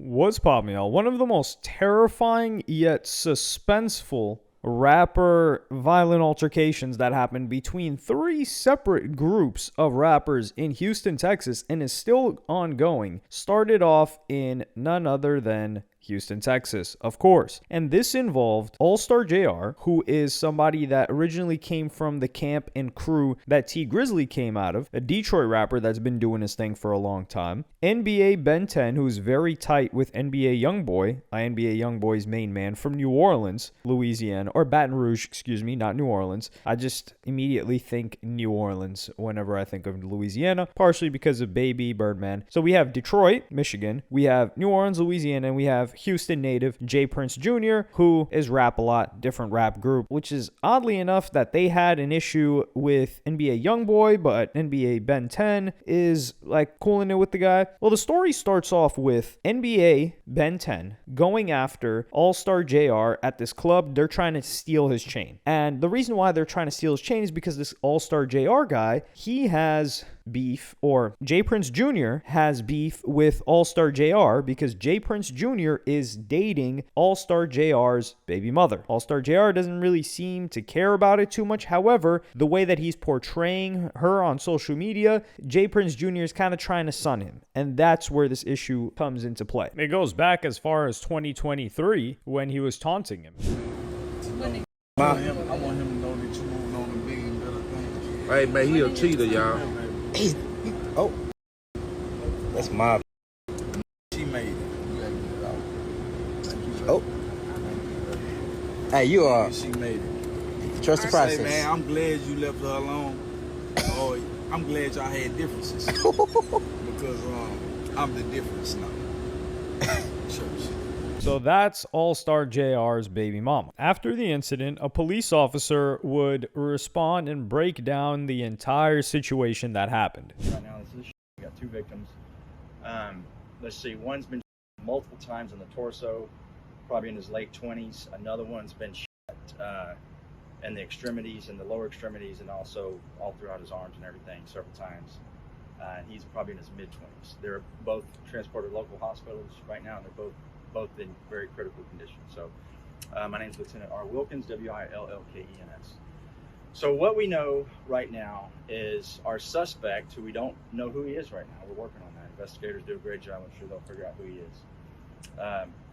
What's poppin', y'all? One of the most terrifying yet suspenseful rapper violent altercations that happened between three separate groups of rappers in Houston, Texas, and is still ongoing, started off in none other than Houston, Texas, of course. And this involved All-Star JR, who is somebody that originally came from the camp and crew that T Grizzly came out of, a Detroit rapper that's been doing his thing for a long time. NBA Ben 10, who's very tight with NBA Youngboy, NBA Youngboy's main man from New Orleans, Louisiana, or Baton Rouge, excuse me, not New Orleans. I just immediately think New Orleans whenever I think of Louisiana, partially because of Baby Birdman. So we have Detroit, Michigan, we have New Orleans, Louisiana, and we have Houston native J Prince Jr., who is Rap a Lot, different rap group, which is oddly enough that they had an issue with NBA Youngboy, but NBA Ben 10 is like cooling it with the guy. Well, the story starts off with NBA Ben 10 going after All-Star JR at this club. They're trying to steal his chain. And the reason why they're trying to steal his chain is because this All-Star JR guy, he has beef, or J Prince Jr. has beef with All-Star JR because J Prince Jr. is dating All-Star JR's baby mother. All-Star JR doesn't really seem to care about it too much. However, the way that he's portraying her on social media, J Prince Jr. is kind of trying to sun him. And that's where this issue comes into play. It goes back as far as 2023 when he was taunting him. I want him to know that you moved on to bigger and better things. Hey, man, he a cheater, y'all. Oh, that's my. She made it. You gotta get it out. Oh, hey, you are. She made it. Trust the process. Say, man, I'm glad you left her alone. Or I'm glad y'all had differences because I'm the difference now. Church. So that's All-Star JR's baby mama. After the incident, a police officer would respond and break down the entire situation that happened. Right now, we got two victims. Let's see, one's been multiple times in the torso, probably in his late 20s. Another one's been shot in the extremities, in the lower extremities, and also all throughout his arms and everything several times. He's probably in his mid-20s. They're both transported to local hospitals right now, and they're both in very critical condition. So my name is Lieutenant R. Wilkins, Willkens. So what we know right now is our suspect, who we don't know who he is right now. We're working on that. Investigators do a great job. I'm sure they'll figure out who he is.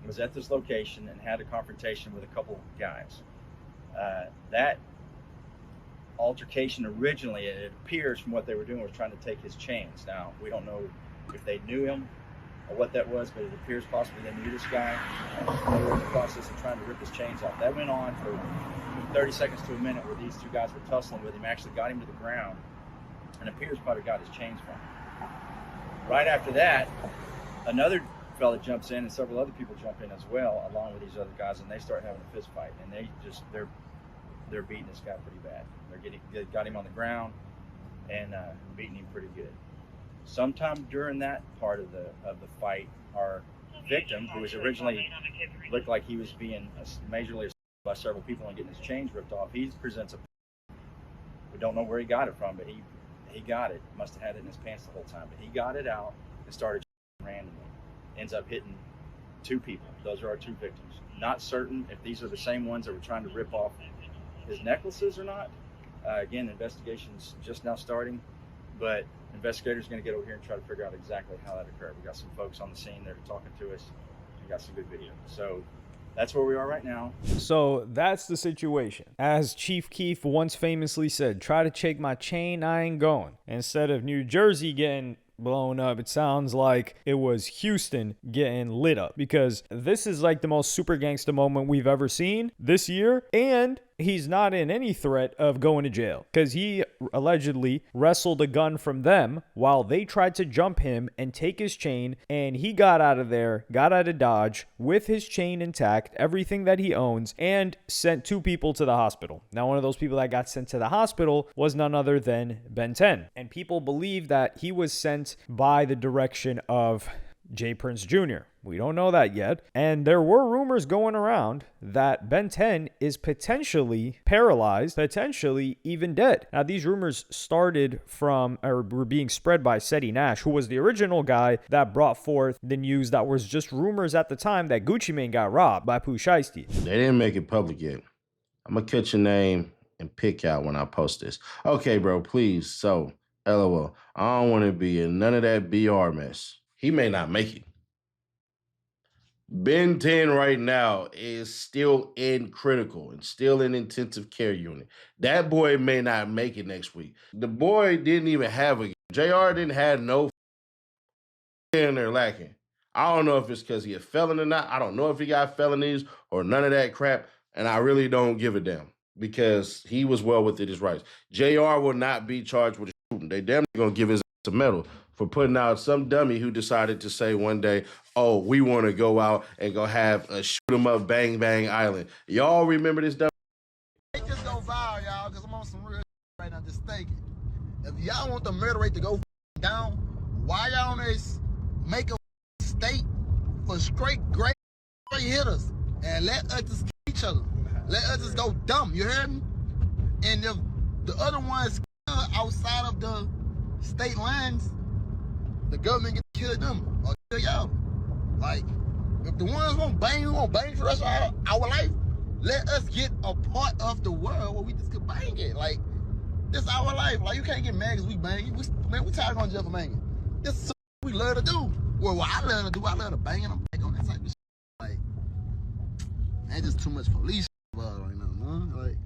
Was at this location and had a confrontation with a couple guys. That altercation originally, it appears from what they were doing, was trying to take his chains. Now, we don't know if they knew him or what that was, but it appears possibly they knew this guy. They were in the process of trying to rip his chains off. That went on for 30 seconds to a minute where these two guys were tussling with him, actually got him to the ground, and appears probably got his chains from him. Right after that, another fella jumps in and several other people jump in as well, along with these other guys, and they start having a fist fight, and they're beating this guy pretty bad. They got him on the ground and beating him pretty good. Sometime during that part of the fight, our victim, who was originally looked like he was being majorly assaulted by several people and getting his chains ripped off, he presents we don't know where he got it from, but he got it. Must have had it in his pants the whole time, but he got it out and started randomly. Ends up hitting two people. Those are our two victims. Not certain if these are the same ones that were trying to rip off his necklaces or not. Again, investigation's just now starting, but investigators are going to get over here and try to figure out exactly how that occurred. We got some folks on the scene that are talking to us. We got some good video. So that's where we are right now. So that's the situation. As Chief Keef once famously said, try to take my chain, I ain't going. Instead of New Jersey getting blown up, it sounds like it was Houston getting lit up, because this is like the most super gangsta moment we've ever seen this year, and he's not in any threat of going to jail because he allegedly wrestled a gun from them while they tried to jump him and take his chain, and he got out of there, got out of Dodge with his chain intact, everything that he owns, and sent two people to the hospital. Now, one of those people that got sent to the hospital was none other than Ben 10, and people believe that he was sent by the direction of J Prince Jr. We don't know that yet. And there were rumors going around that Ben 10 is potentially paralyzed, potentially even dead. Now, these rumors started from, or were being spread by Seti Nash, who was the original guy that brought forth the news that was just rumors at the time that Gucci Mane got robbed by Pooh Shiesty. They didn't make it public yet. I'm going to catch your name and pick out when I post this. Okay, bro, please. So, LOL. I don't want to be in none of that BR mess. He may not make it. Ben 10 right now is still in critical and still in intensive care unit. That boy may not make it next week. The boy didn't even have a... JR didn't have no in there lacking. I don't know if it's because he a felon or not. I don't know if he got felonies or none of that crap. And I really don't give a damn because he was well within his rights. JR will not be charged with shooting. They damn near gonna give his ass a medal for putting out some dummy who decided to say one day, oh, we want to go out and go have a shoot 'em up bang bang island. Y'all remember this dummy? It just go viral, y'all, because I'm on some real right now just thinking. If y'all want the murder rate to go down, why y'all on this make a state for straight hitters and let us just kill each other? Let us just go dumb, you heard me? And if the other ones outside of the state lines, the government can kill them or kill y'all. Like, if the ones won't bang, we won't bang for the rest of our life. Let us get a part of the world where we just could bang it. Like, this our life. Like, you can't get mad because we bang. We tired of going to jail for banging. This is what we love to do. Well, what I love to do, I love to bang and I'm back on that type of shit. Like, ain't just too much police right now, man. Like,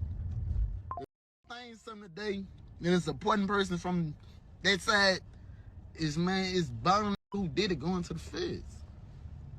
if something today, then it's a important person from that side is bound who did it going to the feds.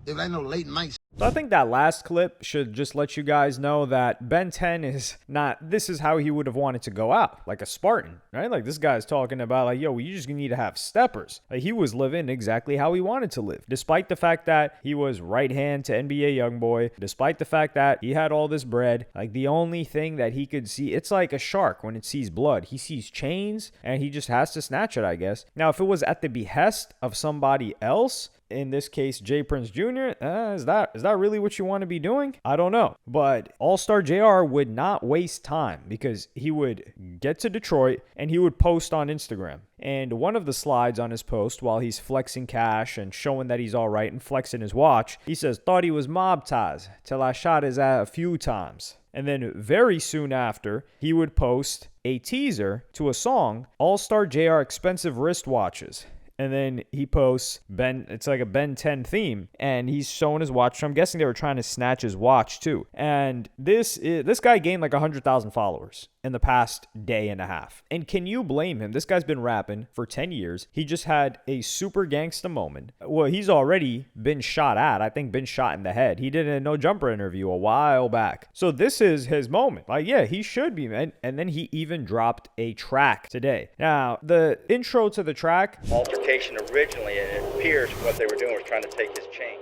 If ain't no late night. So I think that last clip should just let you guys know that Ben 10 is not, this is how he would have wanted to go out, like a Spartan, right? Like this guy's talking about like, yo, you just need to have steppers. Like he was living exactly how he wanted to live, despite the fact that he was right hand to NBA YoungBoy, despite the fact that he had all this bread. Like the only thing that he could see, it's like a shark when it sees blood. He sees chains and he just has to snatch it, I guess. Now, if it was at the behest of somebody else, in this case, J. Prince Jr., is that really what you want to be doing? I don't know. But All-Star JR would not waste time because he would get to Detroit and he would post on Instagram. And one of the slides on his post, while he's flexing cash and showing that he's all right and flexing his watch, he says, thought he was mob ties till I shot his ass a few times. And then very soon after, he would post a teaser to a song, All-Star JR Expensive Wristwatches. And then he posts it's like a Ben 10 theme, and he's showing his watch. So I'm guessing they were trying to snatch his watch too. And this guy gained like 100,000 followers in the past day and a half. And can you blame him? This guy's been rapping for 10 years. He just had a super gangsta moment. Well, he's already been shot at. I think been shot in the head. He did a No Jumper interview a while back. So this is his moment. Like, yeah, he should be, man. And then he even dropped a track today. Now, the intro to the track, Altercation originally, it appears what they were doing was trying to take his chain.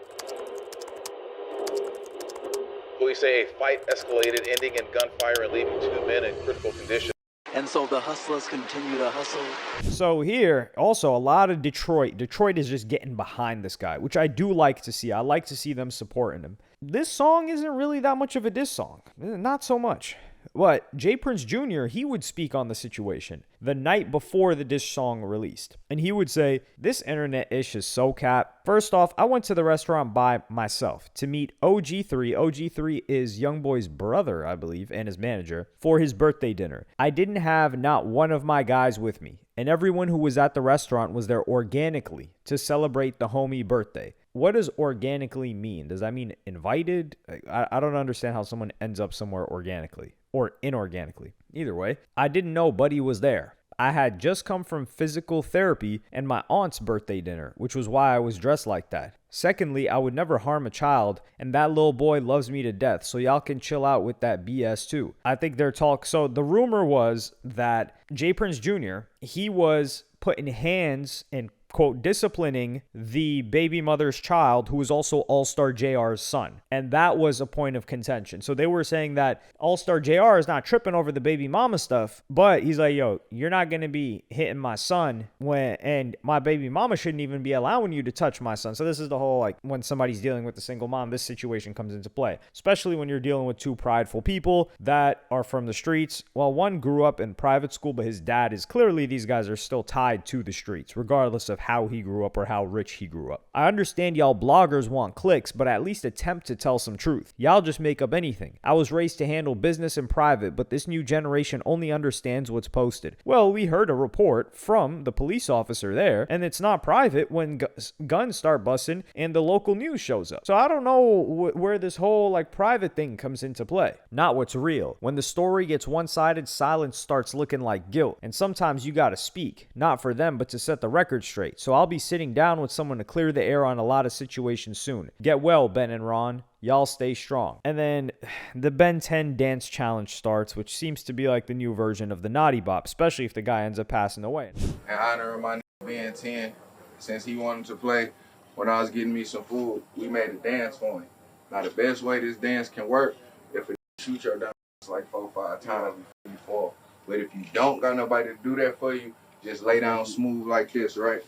Police say a fight escalated, ending in gunfire and leaving two men in critical condition. And so the hustlers continue to hustle. So here, also a lot of Detroit. Detroit is just getting behind this guy, which I do like to see. I like to see them supporting him. This song isn't really that much of a diss song. Not so much. But J. Prince Jr., he would speak on the situation the night before the diss song released. And he would say, this internet ish is so cap. First off, I went to the restaurant by myself to meet OG3. OG3 is YoungBoy's brother, I believe, and his manager, for his birthday dinner. I didn't have not one of my guys with me. And everyone who was at the restaurant was there organically to celebrate the homie birthday. What does organically mean? Does that mean invited? I don't understand how someone ends up somewhere organically or inorganically. Either way, I didn't know Buddy was there. I had just come from physical therapy and my aunt's birthday dinner, which was why I was dressed like that. Secondly, I would never harm a child, and that little boy loves me to death, so y'all can chill out with that BS too. I think their talk, so the rumor was that J. Prince Jr., he was putting hands and quote, disciplining the baby mother's child, who was also All-Star JR's son. And that was a point of contention. So they were saying that All-Star JR is not tripping over the baby mama stuff, but he's like, yo, you're not going to be hitting my son and my baby mama shouldn't even be allowing you to touch my son. So this is the whole, like, when somebody's dealing with a single mom, this situation comes into play, especially when you're dealing with two prideful people that are from the streets. Well, one grew up in private school, but his dad is clearly, these guys are still tied to the streets, regardless of how he grew up or how rich he grew up. I understand y'all bloggers want clicks, but at least attempt to tell some truth. Y'all just make up anything. I was raised to handle business in private, but this new generation only understands what's posted. Well, we heard a report from the police officer there, and it's not private when guns start busting and the local news shows up. So I don't know where this whole like private thing comes into play. Not what's real. When the story gets one-sided, silence starts looking like guilt. And sometimes you gotta speak, not for them, but to set the record straight. So I'll be sitting down with someone to clear the air on a lot of situations soon. Get well, Ben and Ron. Y'all stay strong. And then the Ben 10 dance challenge starts, which seems to be like the new version of the Naughty Bop, especially if the guy ends up passing away. In honor of my Ben 10, since he wanted to play, when I was getting me some food, we made a dance for him. Now the best way this dance can work, if it shoot your dumb like 4 or 5 times before you fall. But if you don't got nobody to do that for you, just lay down smooth like this, right?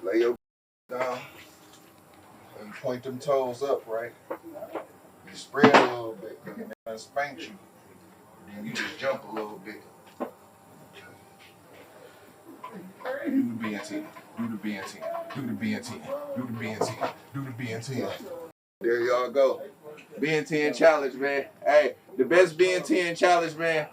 Lay your down and point them toes up, right? You spread a little bit, and then spank you. Then you just jump a little bit. Do the BNT, do the BNT, do the BNT, do the BNT, do the BNT. There y'all go. BN10 challenge, man. Hey, the best BN10 challenge, man.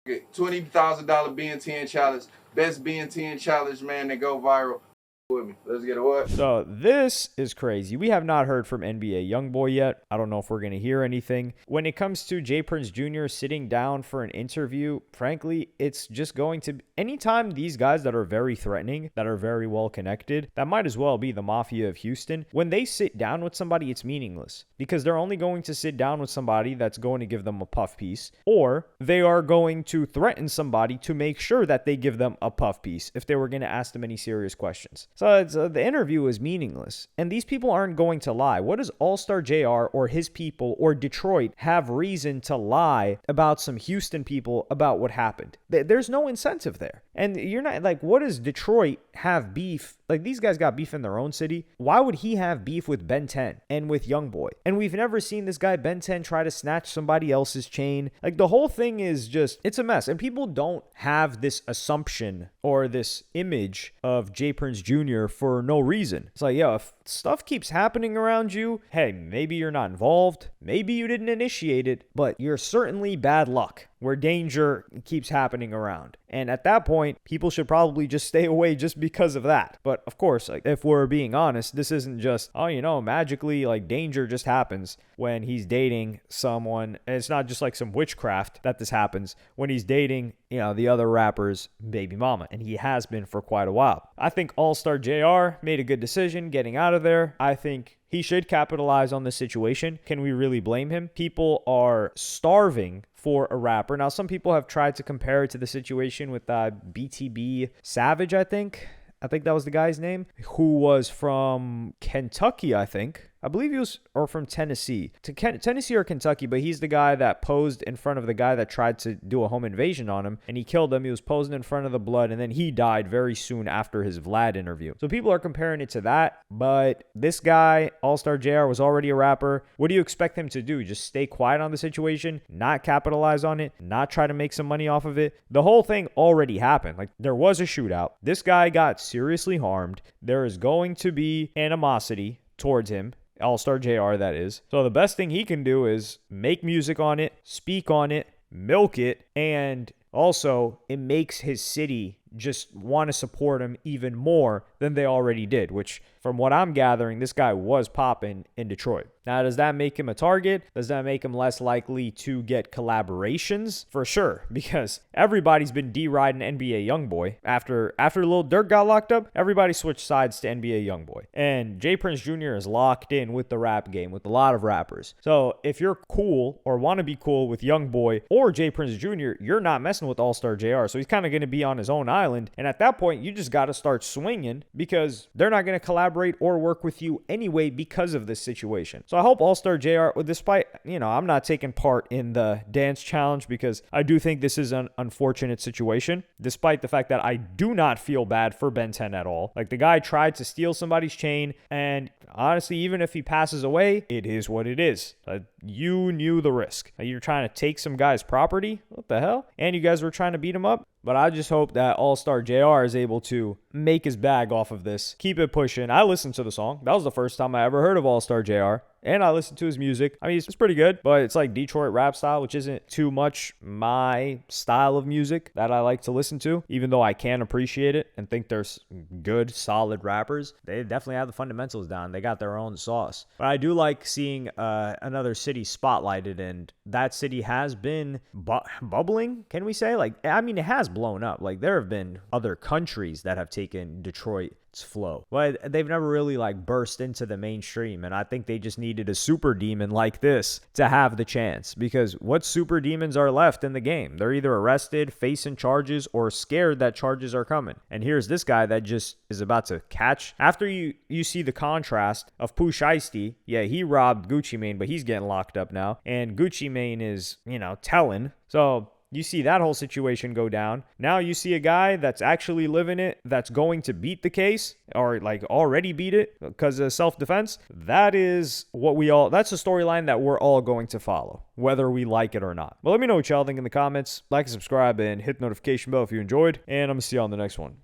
$20,000 BN10 challenge. Best BN10 challenge, man, that go viral. With me. Let's get a what? So this is crazy. We have not heard from NBA Youngboy yet. I don't know if we're going to hear anything. When it comes to J. Prince Jr. sitting down for an interview, frankly, it's just going to... Anytime these guys that are very threatening, that are very well connected, that might as well be the Mafia of Houston. When they sit down with somebody, it's meaningless. Because they're only going to sit down with somebody that's going to give them a puff piece. Or they are going to threaten somebody to make sure that they give them a puff piece if they were going to ask them any serious questions. So the interview is meaningless. And these people aren't going to lie. What does All-Star JR or his people or Detroit have reason to lie about some Houston people about what happened? There's no incentive there. And you're not like, what does Detroit have beef? Like, these guys got beef in their own city. Why would he have beef with Ben 10 and with Youngboy? And we've never seen this guy Ben 10 try to snatch somebody else's chain. Like, the whole thing is just, it's a mess. And people don't have this assumption or this image of J. Prince Jr. for no reason. It's like, yo, if stuff keeps happening around you, hey, maybe you're not involved. Maybe you didn't initiate it, but you're certainly bad luck where danger keeps happening around. And at that point, people should probably just stay away just because of that. But of course, like, if we're being honest, this isn't just, oh, you know, magically, like, danger just happens when he's dating someone. And it's not just like some witchcraft that this happens when he's dating, you know, the other rapper's baby mama. And he has been for quite a while. I think All-Star JR made a good decision getting out of there. I think he should capitalize on this situation. Can we really blame him? People are starving for a rapper. Now, some people have tried to compare it to the situation with BTB Savage, I think that was the guy's name, who was from Kentucky, I think. I believe he was, or from Tennessee. Tennessee or Kentucky, but he's the guy that posed in front of the guy that tried to do a home invasion on him, and he killed him. He was posing in front of the blood, and then he died very soon after his Vlad interview. So people are comparing it to that, but this guy, All-Star JR, was already a rapper. What do you expect him to do? Just stay quiet on the situation, not capitalize on it, not try to make some money off of it? The whole thing already happened. Like, there was a shootout. This guy got seriously harmed. There is going to be animosity towards him. All-Star JR, that is. So the best thing he can do is make music on it, speak on it, milk it, and also it makes his city just want to support him even more than they already did, which from what I'm gathering, this guy was popping in Detroit. Now, does that make him a target? Does that make him less likely to get collaborations? For sure, because everybody's been deriding NBA Youngboy. After Lil Durk got locked up, everybody switched sides to NBA Youngboy. And J. Prince Jr. is locked in with the rap game with a lot of rappers. So if you're cool or want to be cool with Youngboy or J. Prince Jr., you're not messing with All-Star JR. So he's kind of going to be on his own island. And at that point, you just got to start swinging because they're not going to collaborate or work with you anyway because of this situation. So I hope All-Star JR, despite, I'm not taking part in the dance challenge because I do think this is an unfortunate situation, despite the fact that I do not feel bad for Ben 10 at all. Like, the guy tried to steal somebody's chain, and honestly, even if he passes away, it is what it is. You knew the risk. You're trying to take some guy's property? What the hell? And you guys were trying to beat him up? But I just hope that All-Star JR is able to make his bag off of this. Keep it pushing. I listened to the song. That was the first time I ever heard of All-Star JR. And I listened to his music. I mean, it's pretty good, but it's like Detroit rap style, which isn't too much my style of music that I like to listen to, even though I can appreciate it and think there's good, solid rappers. They definitely have the fundamentals down. They got their own sauce. But I do like seeing another city spotlighted, and that city has been bubbling, can we say? Like, I mean, it has blown up. Like, there have been other countries that have taken Detroit's flow, but they've never really like burst into the mainstream. And I think they just needed a super demon like this to have the chance, because what super demons are left in the game? They're either arrested, facing charges, or scared that charges are coming. And here's this guy that just is about to catch. After you see the contrast of Pooh Shiesty, yeah, he robbed Gucci Mane, but he's getting locked up now, and Gucci Mane is, telling. So you see that whole situation go down. Now you see a guy that's actually living it, that's going to beat the case, or like already beat it because of self-defense. That's a storyline that we're all going to follow, whether we like it or not. But let me know what y'all think in the comments. Like and subscribe and hit the notification bell if you enjoyed, and I'm gonna see you on the next one.